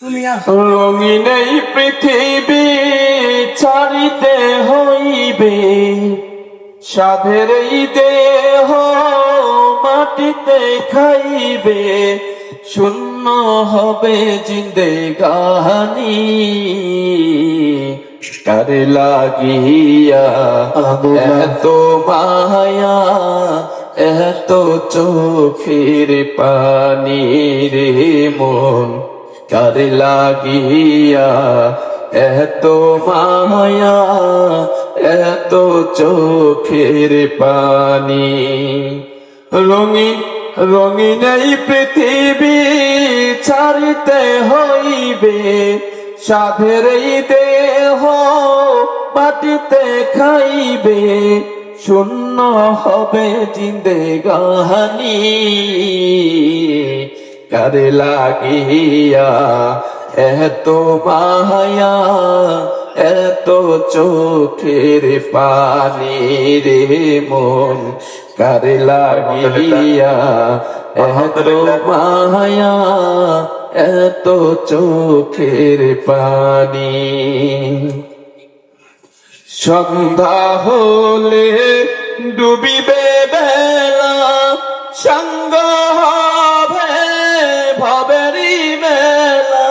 রঙিন এই পৃথিবী ছাড়িতে হইবে, সাধের এই দেহ মাটিতে খাইবে, শূন্য হবে জিন্দেগানি। কারে লাগিয়া এত মায়া, এত চোখের পানি রে মন, কারে লাগিয়া এত মায়া, এত চোখের পানি। রঙিন রঙিন এই পৃথিবী ছাড়িতে হইবে, সাধের এই দেহ মাটিতে খাইবে, শূন্য হবে জিন্দেগানি। কারে লাগিয়া এত মায়া, এত চোখের পানি রে মন, কারে লাগিয়া এত মায়া, এত চোখের পানি। সন্ধ্যা হলে ডুবিবে বেলা, সঙ্গ হবে ভবেরি মেলা।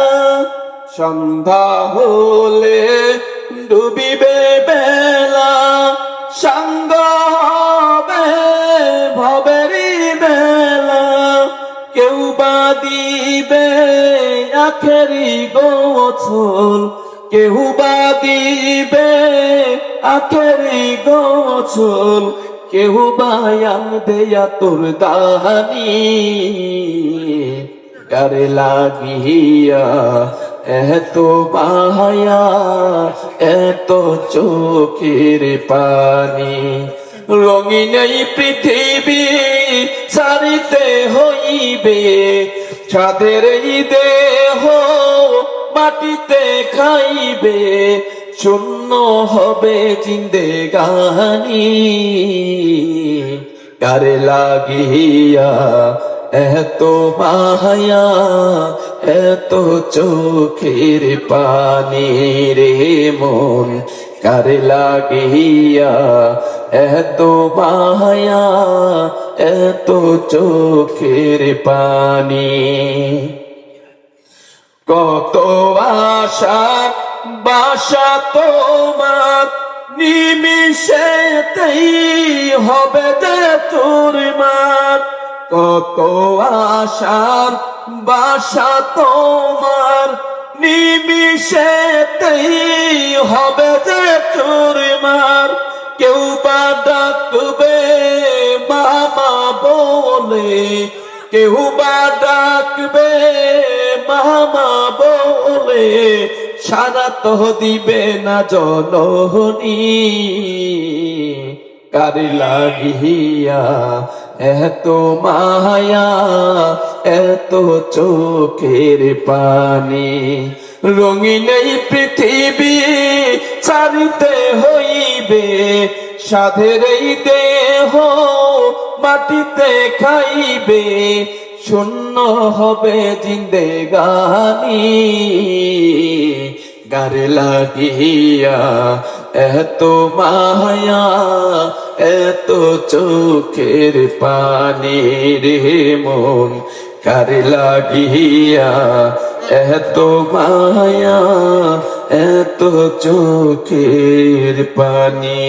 সন্ধ্যা হলে ডুবিবে বেলা, সঙ্গ হবে ভবেরি মেলা। কেউ বা দিবে আখেরি গোছল, কেউ বা দিবে আখেরি গোছল, কেউ বা আনবে আতর দানি। কারে লাগিয়া এত মায়া, এত চোখের পানি। রঙিন এই পৃথিবী ছাড়িতে হইবে, সাধের এই দেহ মাটিতে খাইবে, শূন্য হবে জিন্দেগানি। কারে লাগিয়া এত মায়া, এত চোখের পানি রে মন, কারে লাগিয়া এত মায়া, এত চোখের পানি। কত আশা বাসা তোমার, নিমিষেতেই হবে যে তোর মার। কত আশা বাসা তোমার, নিমিষেতেই হবে যে তোর মার। কেউ বা ডাকবে মামা বলে, কেউ বা ডাকবে মামা বলে, সারা তো দিবে না জননী। কারে লাগিয়া এত মায়া, এত চোখের পানি। রঙিন এই পৃথিবী ছাড়িতে হইবে, সাধের এই দেহ মাটিতে খাইবে, শূন্য হবে জিন্দেগানি। কারে লাগিয়া এত মায়া, এত চোখের পানি রে মন, কারে লাগিয়া এত মায়া, এত চোখের পানি।